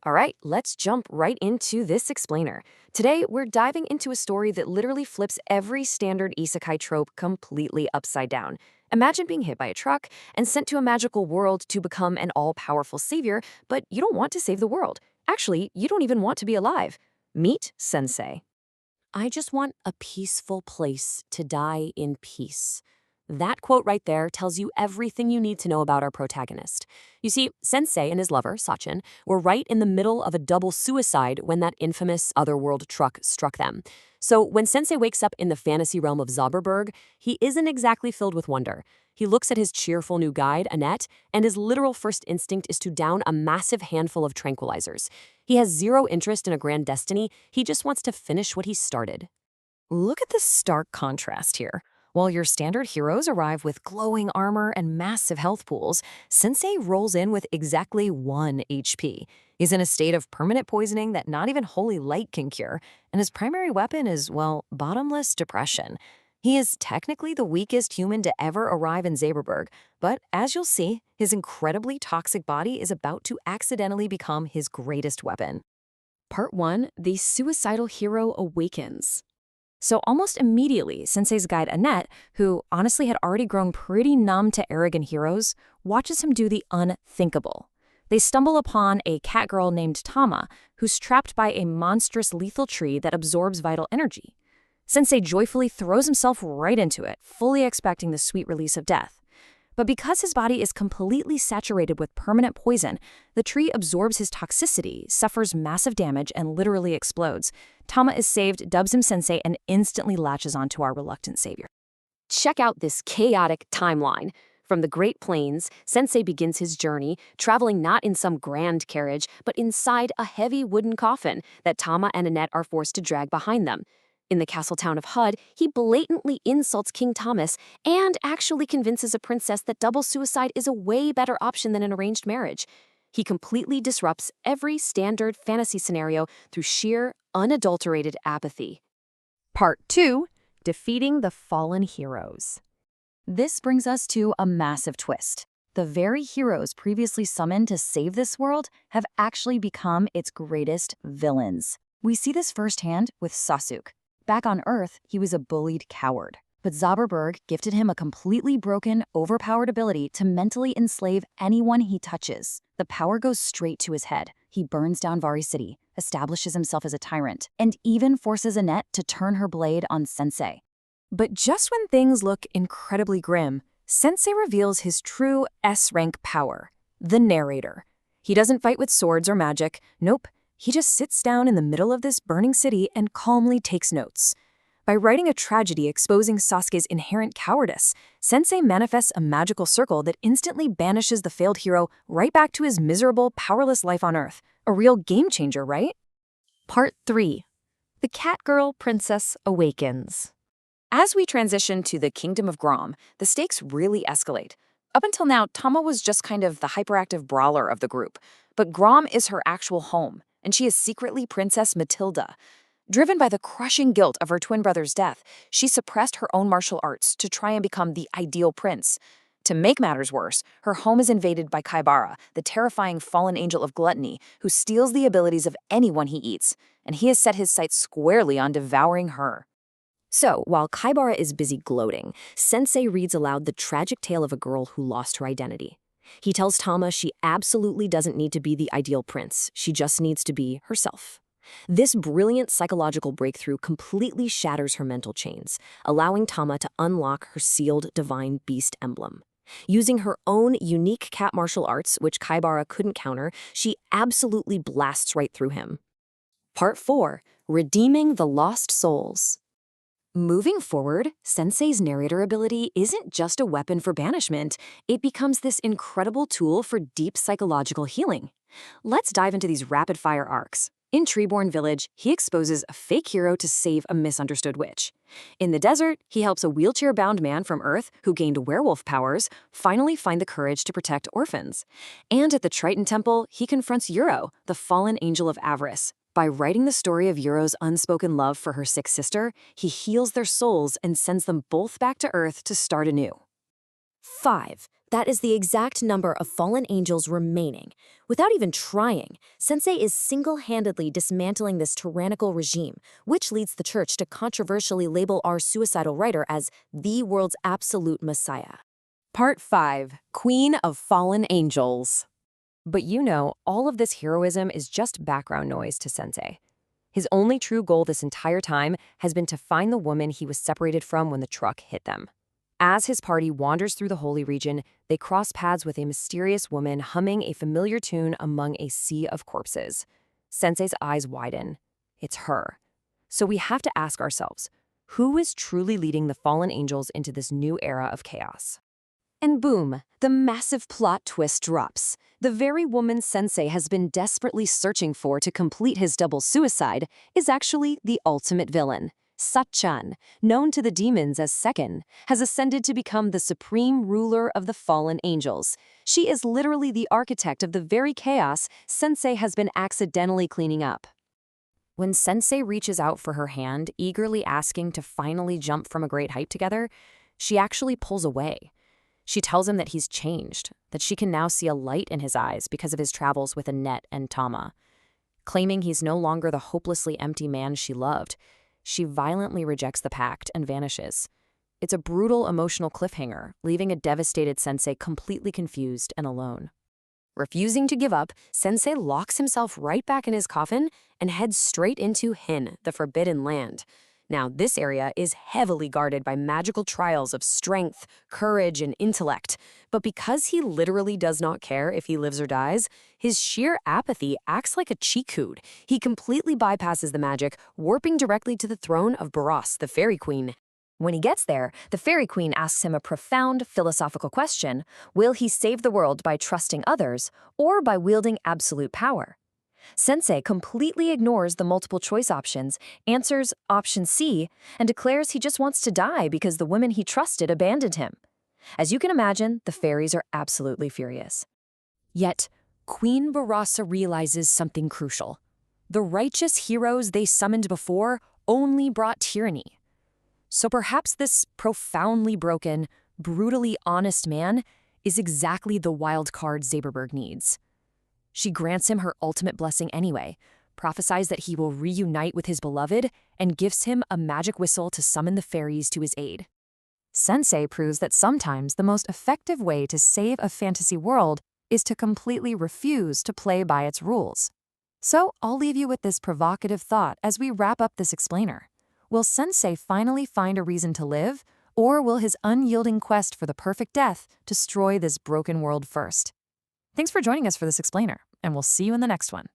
All right, let's jump right into this explainer. Today, we're diving into a story that literally flips every standard isekai trope completely upside down. Imagine being hit by a truck and sent to a magical world to become an all-powerful savior, but you don't want to save the world. Actually, you don't even want to be alive. Meet Sensei. I just want a peaceful place to die in peace. That quote right there tells you everything you need to know about our protagonist. You see, Sensei and his lover, Sachin, were right in the middle of a double suicide when that infamous otherworld truck struck them. So when Sensei wakes up in the fantasy realm of Zauberberg, he isn't exactly filled with wonder. He looks at his cheerful new guide, Annette, and his literal first instinct is to down a massive handful of tranquilizers. He has zero interest in a grand destiny, he just wants to finish what he started. Look at the stark contrast here. While your standard heroes arrive with glowing armor and massive health pools, Sensei rolls in with exactly 1 HP. He's in a state of permanent poisoning that not even holy light can cure, and his primary weapon is, well, bottomless depression. He is technically the weakest human to ever arrive in Zaberberg, but as you'll see, his incredibly toxic body is about to accidentally become his greatest weapon. Part 1, The Suicidal Hero Awakens. So almost immediately, Sensei's guide Annette, who honestly had already grown pretty numb to arrogant heroes, watches him do the unthinkable. They stumble upon a cat girl named Tama, who's trapped by a monstrous lethal tree that absorbs vital energy. Sensei joyfully throws himself right into it, fully expecting the sweet release of death. But because his body is completely saturated with permanent poison, the tree absorbs his toxicity, suffers massive damage, and literally explodes. Tama is saved, dubs him Sensei, and instantly latches onto our reluctant savior. Check out this chaotic timeline. From the Great Plains, Sensei begins his journey, traveling not in some grand carriage, but inside a heavy wooden coffin that Tama and Annette are forced to drag behind them. In the castle town of Hud, he blatantly insults King Thomas and actually convinces a princess that double suicide is a way better option than an arranged marriage. He completely disrupts every standard fantasy scenario through sheer, unadulterated apathy. Part 2, Defeating the Fallen Heroes. This brings us to a massive twist. The very heroes previously summoned to save this world have actually become its greatest villains. We see this firsthand with Sasuke. Back on Earth, he was a bullied coward. But Zauberberg gifted him a completely broken, overpowered ability to mentally enslave anyone he touches. The power goes straight to his head. He burns down Vari City, establishes himself as a tyrant, and even forces Annette to turn her blade on Sensei. But just when things look incredibly grim, Sensei reveals his true S-rank power, the narrator. He doesn't fight with swords or magic. Nope. He just sits down in the middle of this burning city and calmly takes notes. By writing a tragedy exposing Sasuke's inherent cowardice, Sensei manifests a magical circle that instantly banishes the failed hero right back to his miserable, powerless life on Earth. A real game changer, right? Part 3. The Catgirl Princess Awakens. As we transition to the Kingdom of Grom, the stakes really escalate. Up until now, Tama was just kind of the hyperactive brawler of the group, but Grom is her actual home, and she is secretly Princess Matilda. Driven by the crushing guilt of her twin brother's death, she suppressed her own martial arts to try and become the ideal prince. To make matters worse, her home is invaded by Kaibara, the terrifying fallen angel of gluttony, who steals the abilities of anyone he eats, and he has set his sights squarely on devouring her. So, while Kaibara is busy gloating, Sensei reads aloud the tragic tale of a girl who lost her identity. He tells Tama she absolutely doesn't need to be the ideal prince, she just needs to be herself. This brilliant psychological breakthrough completely shatters her mental chains, allowing Tama to unlock her sealed divine beast emblem. Using her own unique cat martial arts, which Kaibara couldn't counter, she absolutely blasts right through him. Part 4. Redeeming the Lost Souls. Moving forward, Sensei's narrator ability isn't just a weapon for banishment, it becomes this incredible tool for deep psychological healing. Let's dive into these rapid-fire arcs. In Treeborn Village, he exposes a fake hero to save a misunderstood witch. In the desert, he helps a wheelchair-bound man from Earth who gained werewolf powers finally find the courage to protect orphans. And at the Triton Temple, he confronts Uro, the fallen angel of avarice. By writing the story of Yuro's unspoken love for her sick sister, he heals their souls and sends them both back to Earth to start anew. 5. That is the exact number of fallen angels remaining. Without even trying, Sensei is single-handedly dismantling this tyrannical regime, which leads the church to controversially label our suicidal writer as the world's absolute messiah. Part 5. Queen of Fallen Angels. But you know, all of this heroism is just background noise to Sensei. His only true goal this entire time has been to find the woman he was separated from when the truck hit them. As his party wanders through the holy region, they cross paths with a mysterious woman humming a familiar tune among a sea of corpses. Sensei's eyes widen. It's her. So we have to ask ourselves, who is truly leading the fallen angels into this new era of chaos? And boom, the massive plot twist drops. The very woman Sensei has been desperately searching for to complete his double suicide is actually the ultimate villain. Satchan, known to the demons as Seken, has ascended to become the supreme ruler of the fallen angels. She is literally the architect of the very chaos Sensei has been accidentally cleaning up. When Sensei reaches out for her hand, eagerly asking to finally jump from a great height together, she actually pulls away. She tells him that he's changed, that she can now see a light in his eyes because of his travels with Annette and Tama. Claiming he's no longer the hopelessly empty man she loved, she violently rejects the pact and vanishes. It's a brutal emotional cliffhanger, leaving a devastated Sensei completely confused and alone. Refusing to give up, Sensei locks himself right back in his coffin and heads straight into Hin, the Forbidden Land. Now, this area is heavily guarded by magical trials of strength, courage, and intellect. But because he literally does not care if he lives or dies, his sheer apathy acts like a cheat code. He completely bypasses the magic, warping directly to the throne of Baros, the Fairy Queen. When he gets there, the Fairy Queen asks him a profound philosophical question: will he save the world by trusting others, or by wielding absolute power? Sensei completely ignores the multiple choice options, answers option C, and declares he just wants to die because the women he trusted abandoned him. As you can imagine, the fairies are absolutely furious. Yet, Queen Barasa realizes something crucial. The righteous heroes they summoned before only brought tyranny. So perhaps this profoundly broken, brutally honest man is exactly the wild card Zaberberg needs. She grants him her ultimate blessing anyway, prophesies that he will reunite with his beloved, and gives him a magic whistle to summon the fairies to his aid. Sensei proves that sometimes the most effective way to save a fantasy world is to completely refuse to play by its rules. So I'll leave you with this provocative thought as we wrap up this explainer. Will Sensei finally find a reason to live, or will his unyielding quest for the perfect death destroy this broken world first? Thanks for joining us for this explainer, and we'll see you in the next one.